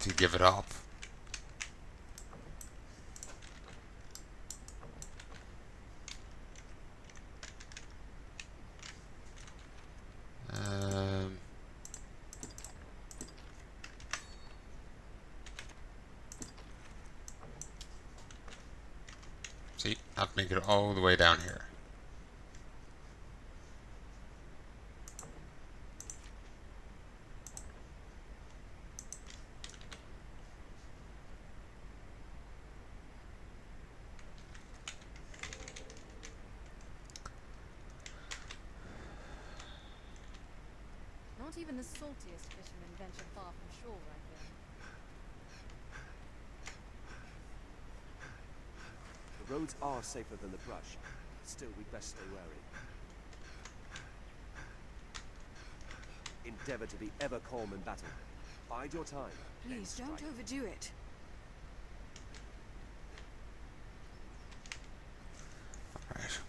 to give it up. See, I have to make it all the way down here. Not even the saltiest fishermen venture far from shore right here. The roads are safer than the brush. Still, we'd best stay wary. Endeavor to be ever calm in battle. Bide your time. Please don't overdo it. Right.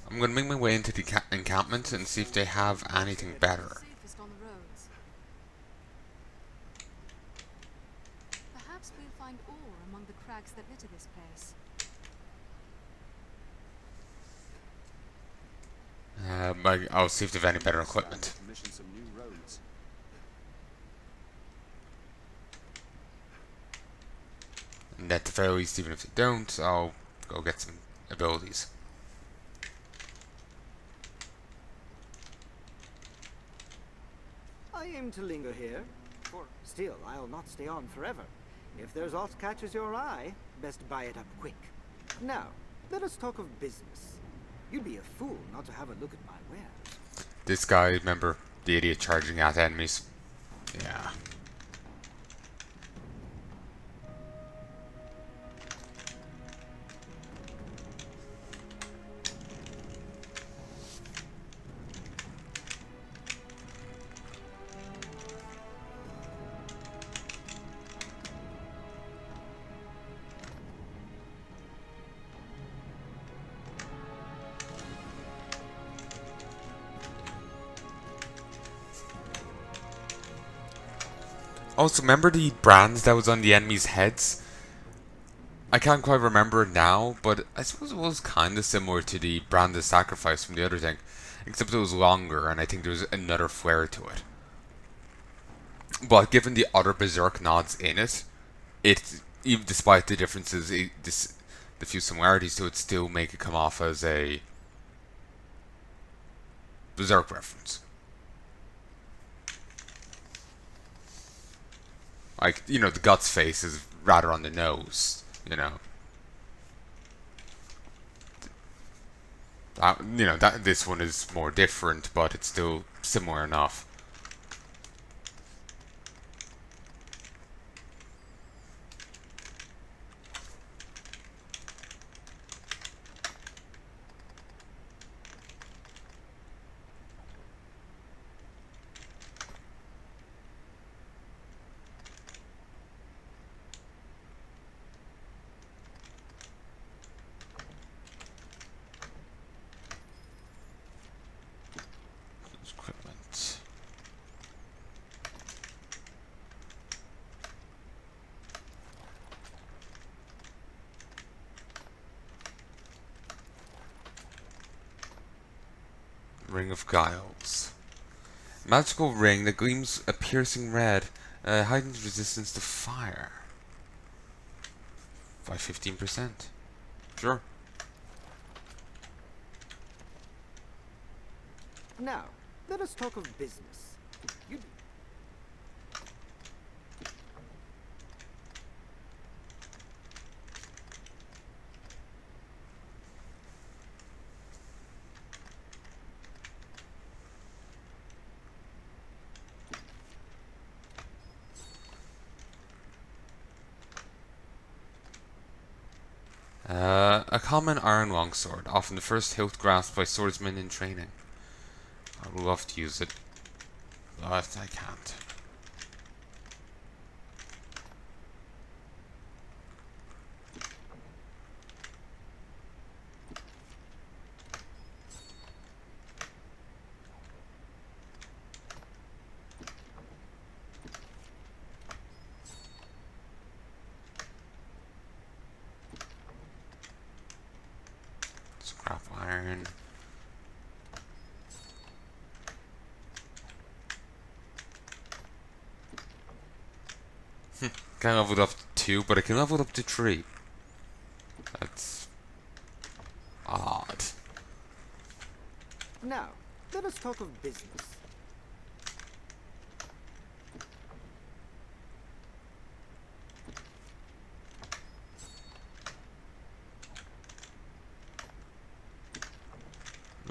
I'm going to make my way into the encampment and see if they have anything better. Safest on the roads. Perhaps we'll find ore among the crags that litter this place. I'll see if they have any better equipment. Commission some new roads. And at the very least, even if they don't, I'll go get some abilities. I aim to linger here, for still I'll not stay on forever. If there's aught catches your eye, best buy it up quick. Now, let us talk of business. You'd be a fool not to have a look at my wares. This guy, remember, the idiot charging at enemies. Yeah. Also, remember the brands that was on the enemies' heads? I can't quite remember it now, but I suppose it was kind of similar to the brand of sacrifice from the other thing, except it was longer, and I think there was another flair to it. But given the other Berserk nods in it, even despite the differences, the few similarities to it, still make it come off as a Berserk reference. Like, you know, the Guts face is rather on the nose, you know. This one is more different, but it's still similar enough. Equipment. Ring of Guiles. Magical ring that gleams a piercing red, heightens resistance to fire. By 15%. Sure. Now, let us talk of business. You'd A common iron longsword, often the first hilt grasped by swordsmen in training. I would love to use it, but I can't. Can't level it up to 2, but I can level it up to 3. That's odd. Now, let us talk of business.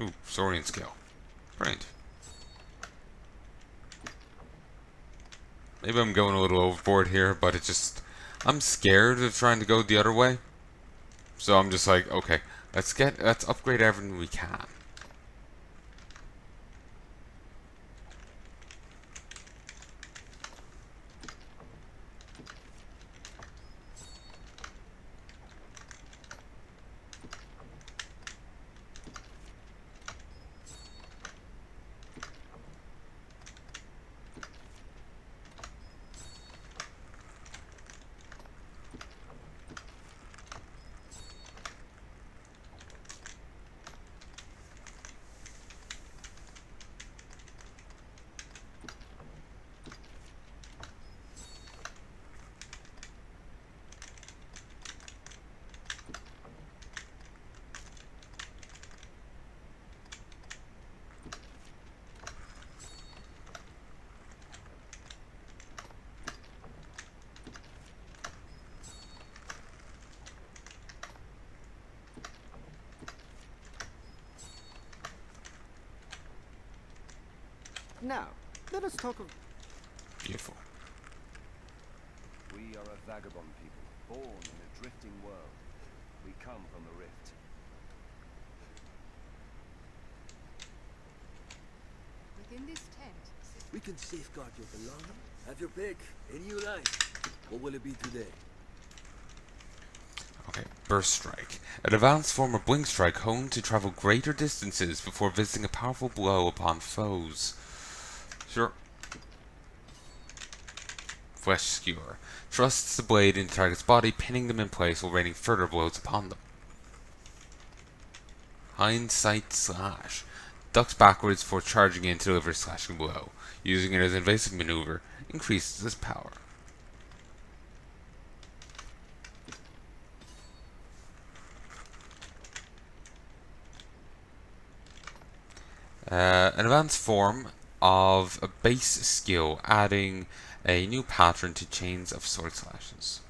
Ooh, soaring skill. Brilliant. Maybe I'm going a little overboard here, but it's just... I'm scared of trying to go the other way. So I'm just like, okay, let's upgrade everything we can. Now, let us talk of... Beautiful. We are a vagabond people, born in a drifting world. We come from the rift. Within this tent, We can safeguard your belongings. Have your pick. Any you like. What will it be today? Okay, Burst Strike. An advanced form of Blink Strike honed to travel greater distances before visiting a powerful blow upon foes. Sure. Flesh Skewer. Thrusts the blade into target's body, pinning them in place while raining further blows upon them. Hindsight Slash. Ducks backwards before charging in to deliver a slashing blow. Using it as an evasive maneuver increases its power. An advanced form of a base skill, adding a new pattern to chains of sword slashes.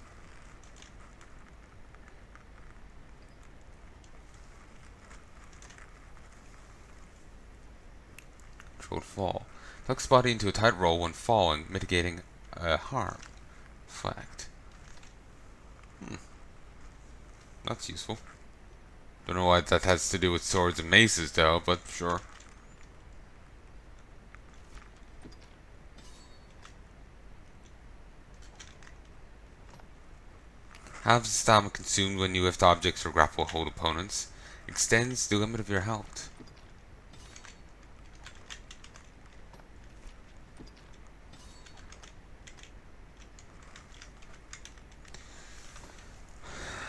Controlled fall. Ducks body into a tight roll when falling, mitigating harm. Deflect. That's useful. Don't know what that has to do with swords and maces though, but sure. Halves the stamina consumed when you lift objects or grapple hold opponents. Extends the limit of your health.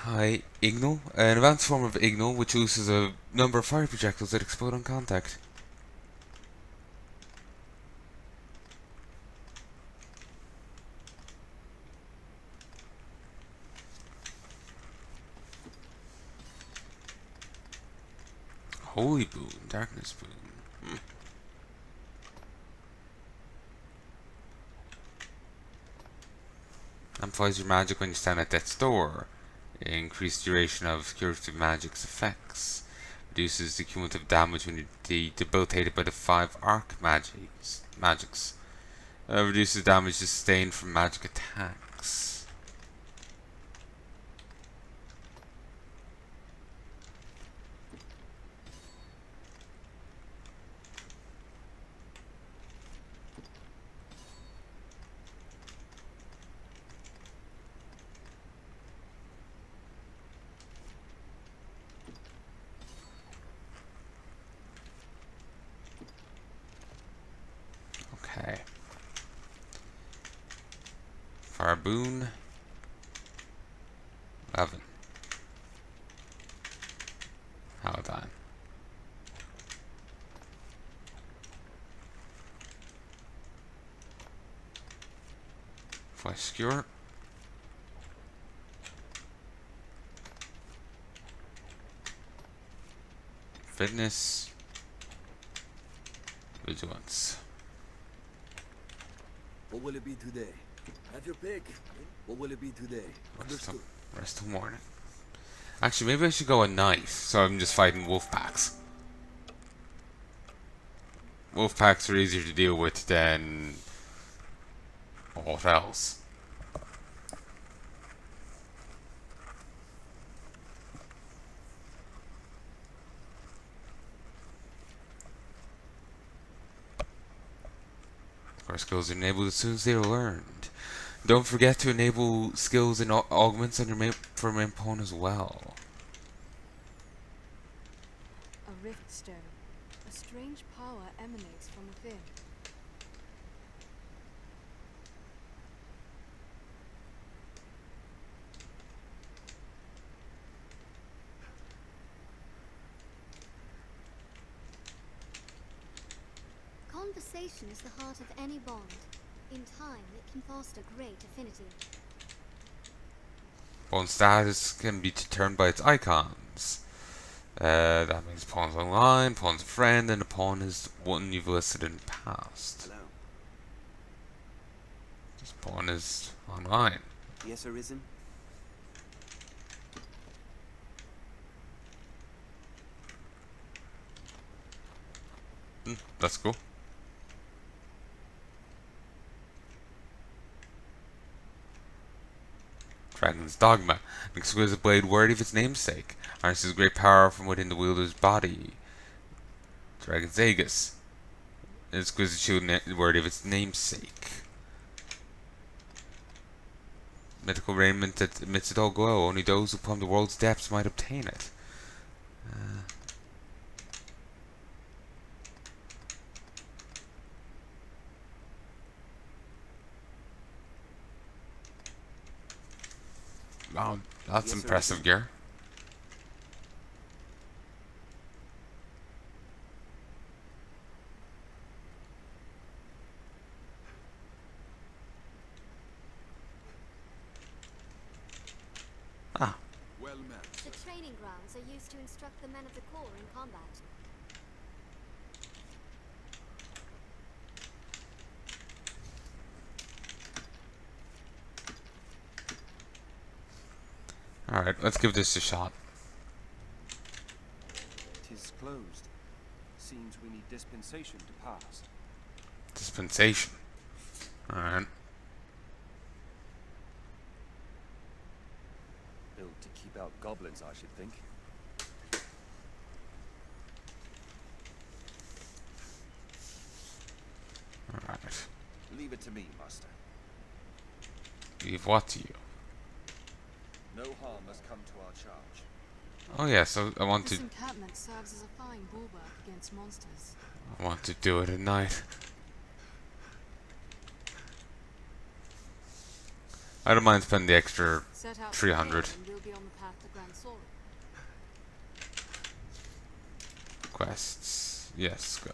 Hi, Ignal. An advanced form of Ignal which uses a number of fire projectiles that explode on contact. Holy Boon, Darkness Boon. Amplifies your magic when you stand at death's door. Increased duration of curative magic's effects. Reduces the cumulative damage when you're debilitated by the 5 arc magics. Reduces damage sustained from magic attacks. Okay. Fire Boon. 11. Paladine. Flesh Skewer. Fitness. Vigilance. What will it be today? Have your pick. What will it be today? Understood. Rest till morning. Actually, maybe I should go at night, so I'm just fighting wolf packs. Wolf packs are easier to deal with than what else. Of course, skills are enabled as soon as they are learned. Don't forget to enable skills and augments on your for main pawn as well. A rift stone. A strange power emanates from within. Conversation is the heart of any bond. In time, it can foster great affinity. Pawn status can be determined by its icons. That means pawn's online, pawn's a friend, and a pawn is one you've listed in the past. Hello. This pawn is online. Yes, Arisen? That's cool. Dragon's Dogma, an exquisite blade worthy of its namesake, harnesses great power from within the wielder's body. Dragon's Aegis, an exquisite shield worthy of its namesake. Mythical raiment that emits a dull glow, only those who plumb the world's depths might obtain it. Wow, that's Yes, impressive Arisen. gear. Ah, Well met. The training grounds are used to instruct the men of the Corps in combat. alright, let's give this a shot. Tis closed. Seems we need dispensation to pass. Dispensation. Alright. Built to keep out goblins, I should think. Alright. Leave it to me, Master. Leave what to you? No harm has come to our charge. Oh yeah, so I want This to encampment serves as a fine bulwark against monsters. do it at night. I don't mind spending the extra Set out 300 and we'll be on the path to Grand Sol. quests. Yes, good.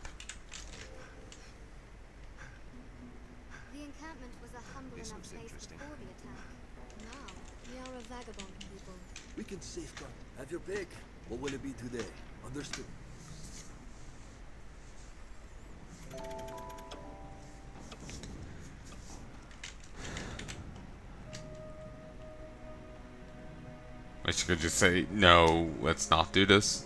The encampment was a humble This enough was place interesting. before the attack. Now, we are a vagabond people. We can safeguard. Have your pick. What will it be today? Understood. Wish you could just say, no, let's not do this.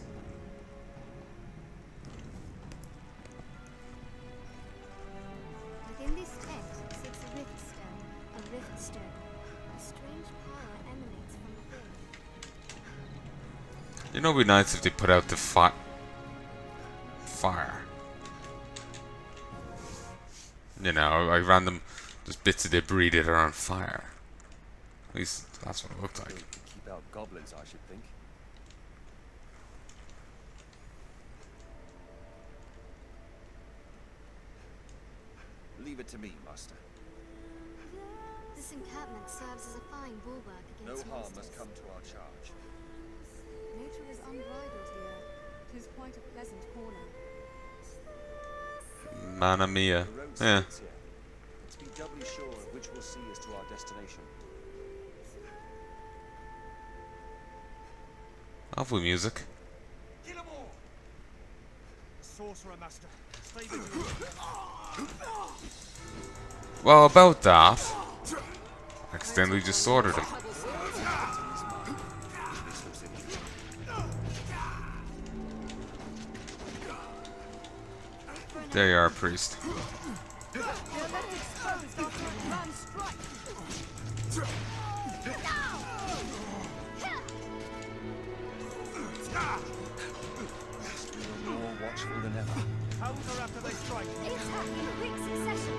Within this tent sits a rift stone. A rift stone. A strange power emanates from within. You know, it'd be nice if they put out the fire. You know, like random, just bits of debris that are on fire. At least that's what it looked like. Built to keep out goblins, I should think. Leave it to me, Master. This encampment serves as a fine bulwark No against harm monsters. has come to our charge. Nature is unbridled here. 'Tis quite a pleasant corner. Mana mia. The road Yeah. splits here. Let's be doubly sure of which will see us to our destination. Lovely music. sorcerer, Master. Stay vigilant. Well, about that. Accidentally just sorted him. There you are, priest. You're left exposed after a grand strike. More watchful than ever. Counter after they strike. They attack in quick succession.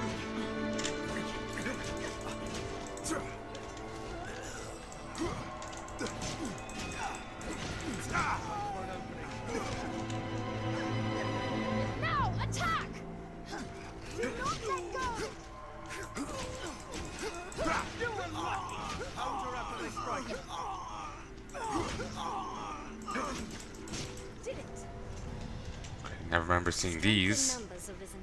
For an opening. Now attack! Do not let go! You were lucky. Counter after they strike. Did it? I never remember seeing these, Numbers arisen.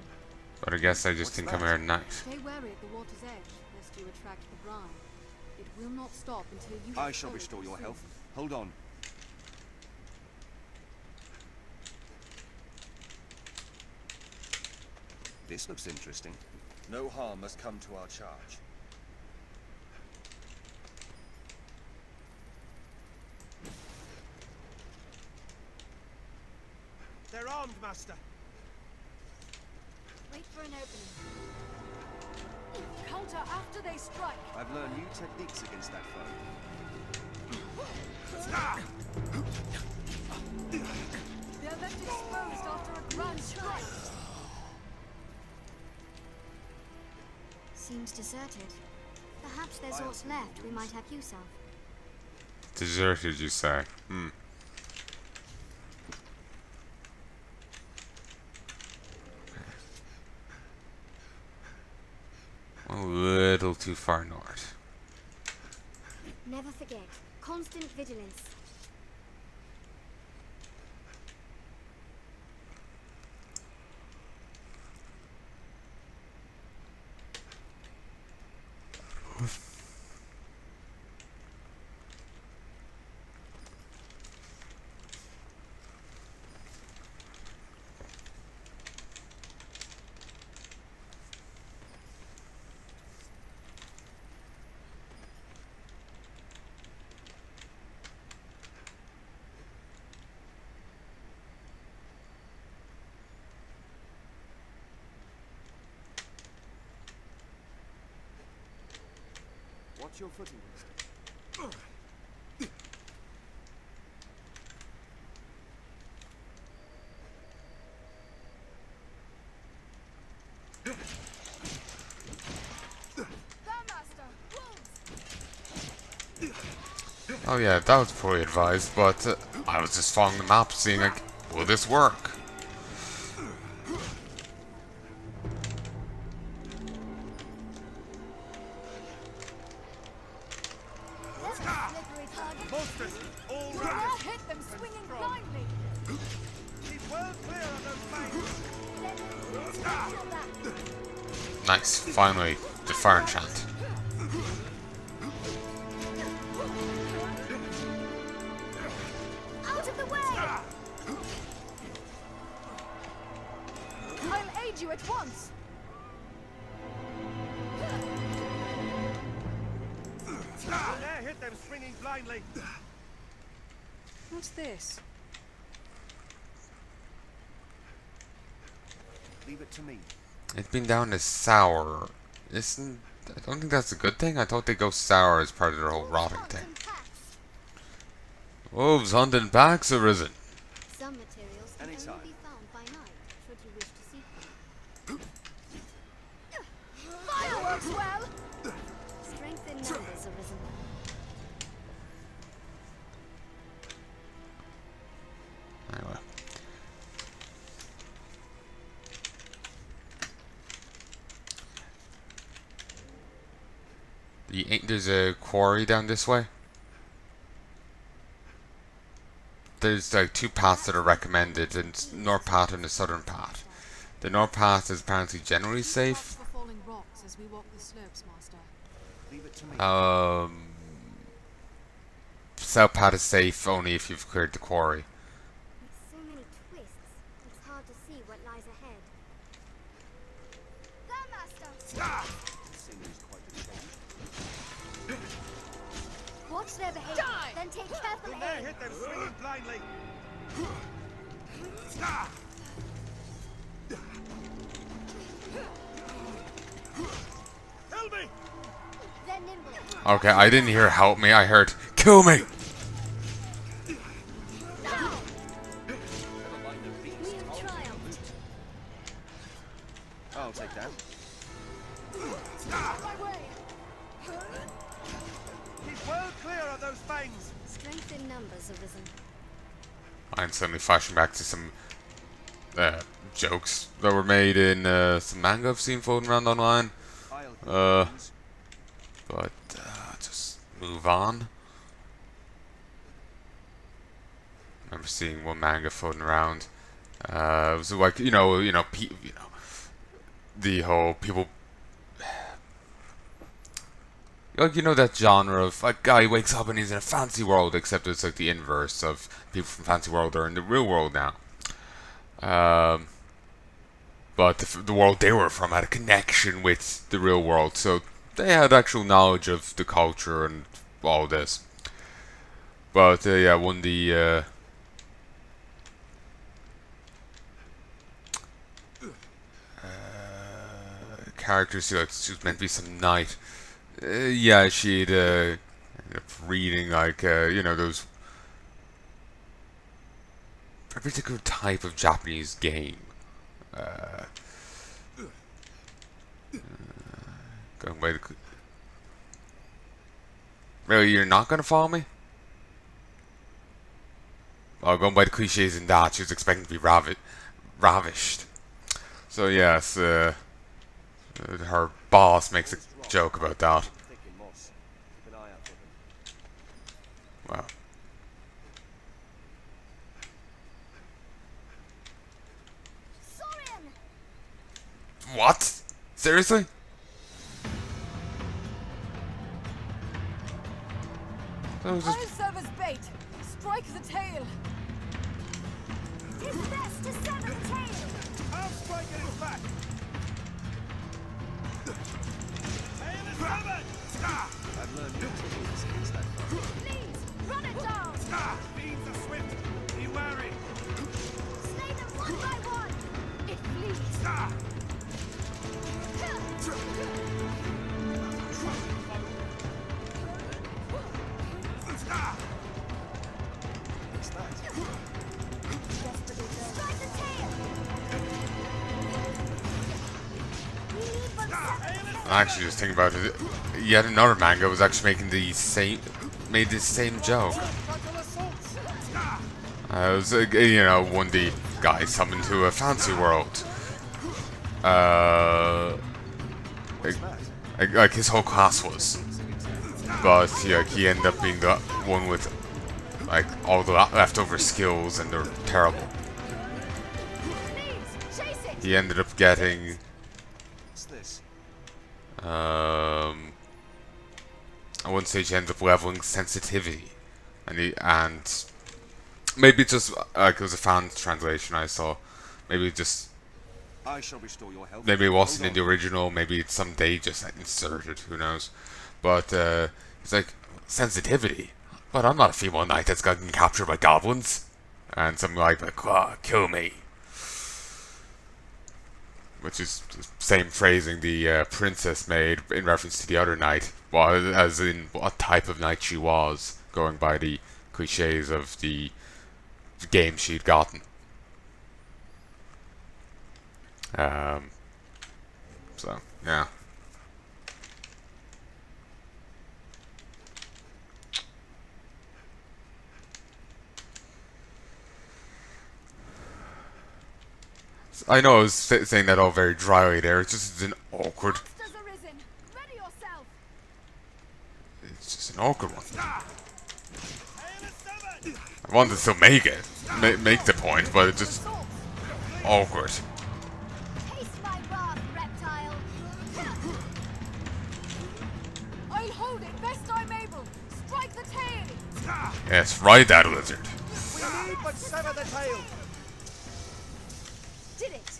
but I guess I just didn't come here at night. Stay wary at the water's edge, lest you attract the brine. It will not stop until you. I have shall followed restore it your soon. health. Hold on. This looks interesting. No harm must come to our charge. They're armed, Master. Wait for an opening. Counter after they strike. I've learned new techniques against that foe. They're left exposed after a grand strike. Seems deserted. Perhaps there's what's left we might have use of. Deserted, you say? A little too far north. Never forget. Constant vigilance. Watch your footing, Master. Oh yeah, that was poorly advised, but I was just following the map, seeing like, will this work? Slippery target. Monsters, all You round. will hit them swinging blindly. Keep well clear of those fangs. Nice, finally, the fire enchant. Out of the way! I'll aid you at once. There, hit them swinging blindly. What's this? Leave it to me. It's been down to sour. Isn't? I don't think that's a good thing. I thought they go sour as part of their whole rotting thing. Wolves hunting packs arisen. Some materials can Anytime. only be found by night, should you wish to seek them. Fireworks well. Strength in numbers arisen. Anyway. There's a quarry down this way. There's like two paths that are recommended, the north path and the southern path. The north path is apparently generally safe. For falling rocks as we walk the slopes, Master. Leave it to me. South path is safe only if you've cleared the quarry. With so many twists, it's hard to see what Watch their behavior, then take careful From there, aim. hit them swinging blindly. Help me! They're nimble. Okay, I didn't hear help me, I heard kill me! We have triumphed. I'll take that. Keep well clear of those fangs. Strength in numbers, Arisen. I'm suddenly flashing back to some jokes that were made in some manga I've seen floating around online. I'll But just move on. I remember seeing one manga floating around. It was like the whole people, like that genre of like guy wakes up and he's in a fancy world, except it's like the inverse of people from fancy world are in the real world now. But the world they were from had a connection with the real world, so they had actual knowledge of the culture and all this. But yeah, one of the characters, she was meant to be some knight. Yeah, she'd ended up reading like those a particular type of Japanese game. Going by the really, you're not gonna follow me? Well, going by the cliches in that, she was expecting to be ravished. So yes, her boss makes a joke about that. thick in moss. Keep an eye out for them. Wow. Sorian! What? Seriously? That was just I'll serve as bait. Strike the tail. Tis best to sever the tail! I'll strike at his back. Tail is covered! I've learned new techniques against that foe. Please, run it down! Fiends are swift. Be wary. Slay them one by one! It flees. What's that? Strike the tail! We need but seven. I'm actually just thinking about it. Yet another manga was actually making made this same joke. Frontal assaults. It was one of the guys summoned to a fancy world. Like his whole class was, but yeah, he ended up being the one with like all the leftover skills, and they're terrible. Please, chase it! He ended up getting What's this? at one stage he ended up leveling sensitivity, and maybe it's just like it was a fan translation I saw. Maybe it just I shall restore your health. maybe it wasn't in Hold the original. Maybe it's some they just inserted. Who knows? But it's like sensitivity. But I'm not a female knight that's gotten captured by goblins. And something like kill me. Which is the same phrasing the princess made in reference to the other knight. Well, as in what type of knight she was, going by the cliches of the game she'd gotten. So, yeah. I know I was saying that all very dryly there. It's just an awkward. Monsters arisen. Ready yourself. It's just an awkward one. I wanted to still make it, make the point, but it's just awkward. Taste my wrath, reptile! I'll hold it best I'm able. Strike the tail. Yes, ride that lizard. We need but sever the tail. Did it.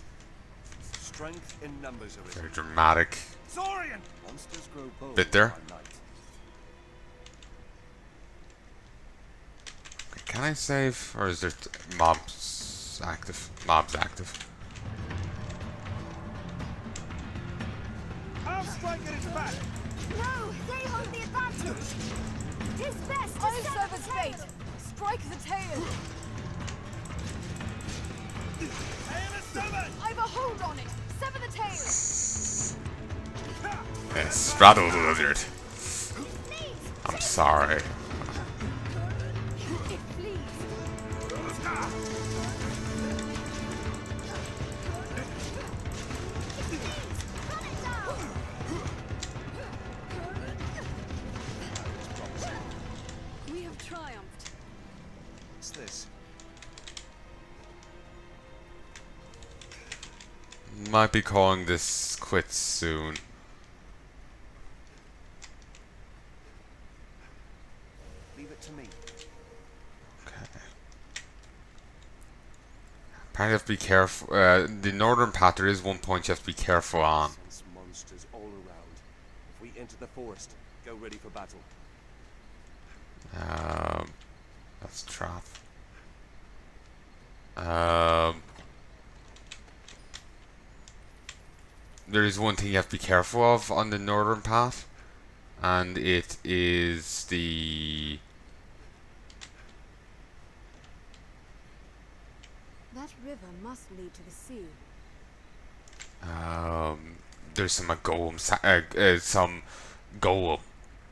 Strength in numbers, Arisen. Very dramatic. Saurian! Monsters grow bold Bit there. by night. Can I save? Or is there mobs active? Mobs active. I'll strike at its back! No, they hold the advantage. It's best to I'll sever serve the as tail. bait. Strike the tail. Tail is severed! I've a hold on it. Sever the tail. Yes, straddle the lizard. Please, I'm sorry. It flees. run it down. We have triumphed. What's this? Might be calling this quits soon. Leave it to me. Okay. Apparently you have to be careful. The northern path, there is one point you have to be careful on. Sense monsters all around. If we enter the forest, go ready for battle. That's trap. There is one thing you have to be careful of on the northern path, and it is the That river must lead to the sea. there's some some golem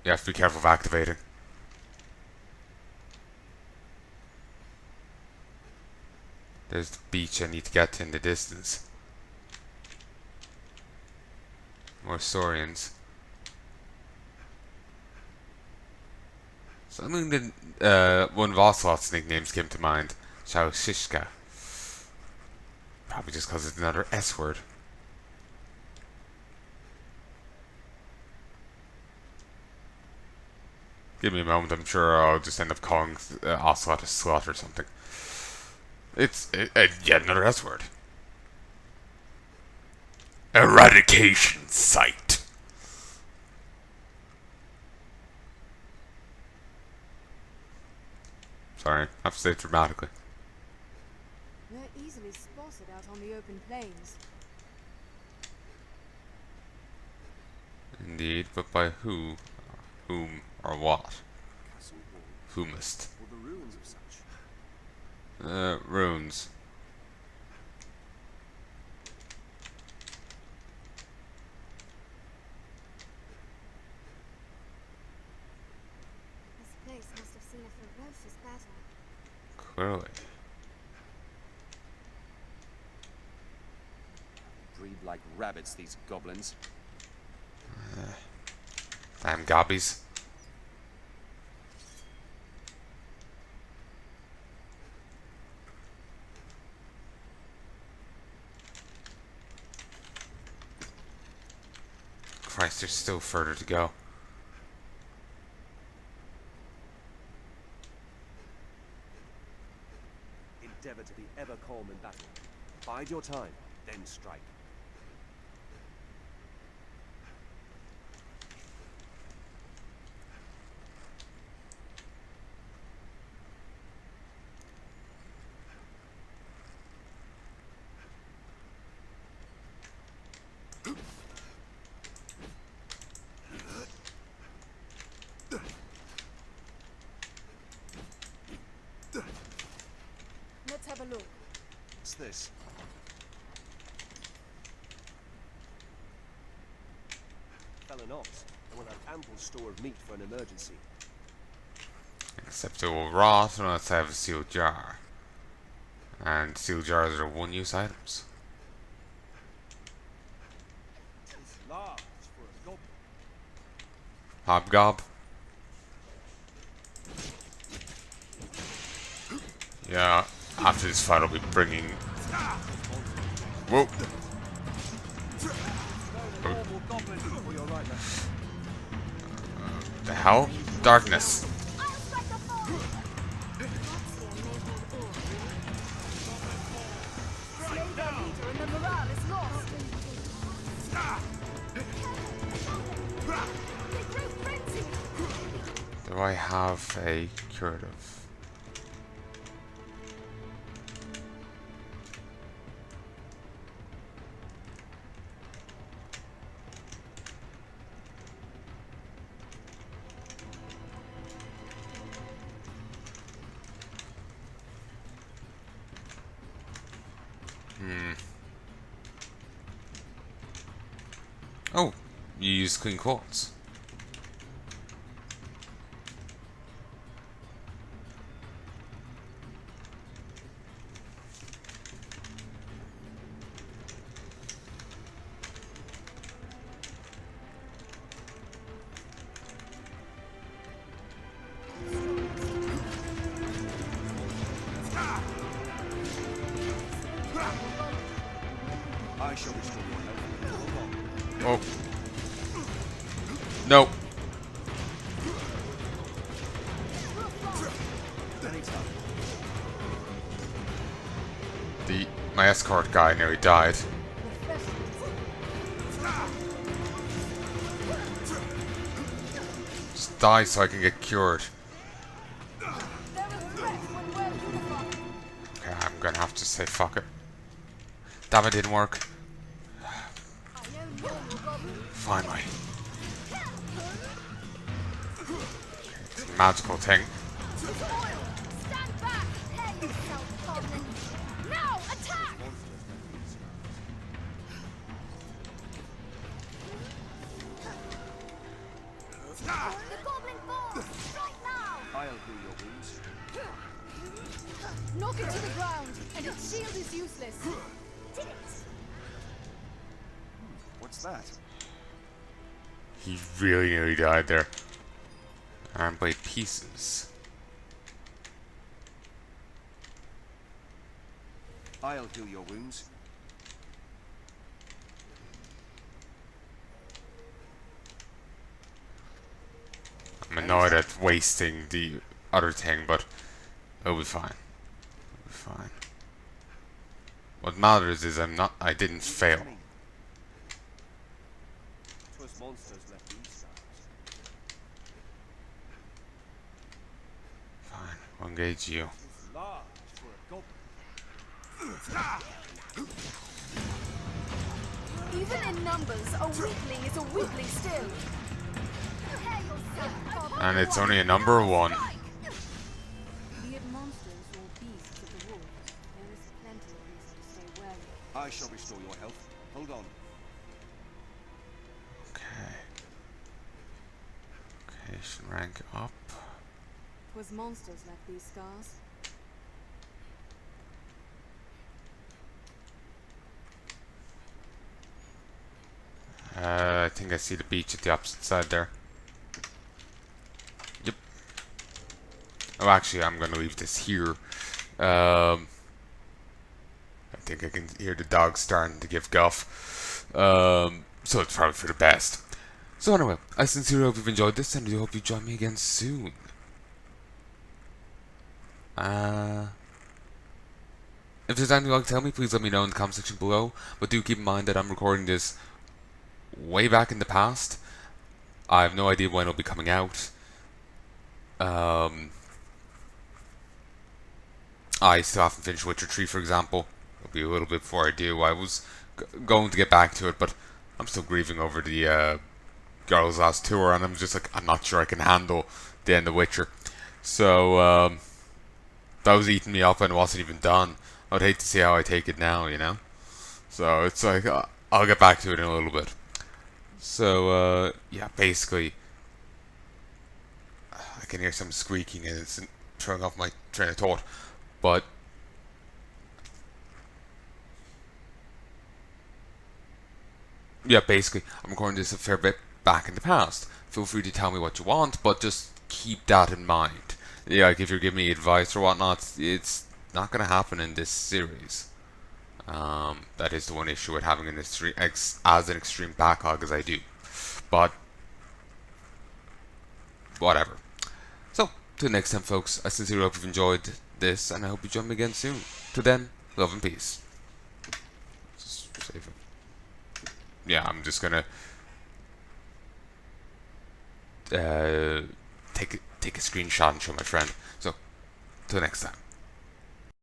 you have to be careful of activating. There's the beach I need to get to in the distance. More Saurians. Something that one of Ocelot's nicknames came to mind. Shao Shishka. Probably just because it's another S word. Give me a moment, I'm sure I'll just end up calling Ocelot a slut or something. It's yet another S word. Eradication site. Sorry, I have to say it dramatically. They're easily spotted out on the open plains. Indeed, but by who, whom, or what? Castle wall, Whomest. or the ruins of such. Runes. This place must have seen a ferocious battle. Clearly. Breed like rabbits, these goblins. Damn gobbies. Christ, there's still further to go. Endeavour to be ever calm in battle. Bide your time, then strike. Let's have a look. What's this? Fell an ox, and will have ample store of meat for an emergency. Except it will rot unless I have a sealed jar. And sealed jars are one-use items. It's large for a goblin. Hobgob. Yeah, after this fight I'll be bringing... Whoa! Normal goblin. Oh, you're right, man. The hell? Darkness. I'll strike the foe. Lazio may hold all. Slay their leader and the morale is lost. They grew frenzied. Do I have a curative? you use clean quartz. I shall restore your health. Hold on. Oh. No. Anytime. My escort guy nearly died. Just die so I can get cured. Okay, I'm gonna have to say fuck it. Damn, it didn't work. Finally. It's a magical thing. Stand back! Hey, you self-goblin! Now, attack! The goblin falls! Strike now! I'll heal your wounds. Knock it to the ground, and its shield is useless. Did it! What's that? He really nearly died there. Arm blade pieces. I'll heal your wounds. I'm annoyed at wasting the other thing, but it'll be fine. It'll be fine. What matters is I didn't fail. 'Twas monsters left these scars. Fine, we'll engage you. It's large for a goblin. Even in numbers, a weakling is a weakling still. Prepare yourself, goblin! And it's only a number one. Be it monsters or beasts of the wood, there is plenty of reason to stay wary. I shall restore your health. Hold on. Okay. Location rank up. 'Twas monsters left these scars. I think I see the beach at the opposite side there. Yep. Oh, actually, I'm gonna leave this here. I think I can hear the dogs starting to give guff. So it's probably for the best. So anyway, I sincerely hope you've enjoyed this, and I do hope you join me again soon. If there's anything you'd like to tell me, please let me know in the comment section below. But do keep in mind that I'm recording this way back in the past. I have no idea when it'll be coming out. I still haven't finished Witcher 3, for example. It'll be a little bit before I do. I was going to get back to it, but I'm still grieving over the Girls' Last Tour, and I'm just like, I'm not sure I can handle the end of Witcher. So, that was eating me up and it wasn't even done. I'd hate to see how I take it now, you know? So, it's like, I'll get back to it in a little bit. So, yeah, basically, I can hear some squeaking and it's throwing off my train of thought. But, yeah, basically, I'm recording this a fair bit back in the past. Feel free to tell me what you want, but just keep that in mind. Yeah, like if you're giving me advice or whatnot, it's not going to happen in this series. That is the one issue with having an as an extreme backlog as I do. But, whatever. So, till next time, folks, I sincerely hope you've enjoyed this, and I hope you join me again soon. Till then, love and peace. Just save it. Yeah, I'm just gonna take a screenshot and show my friend. So, till next time.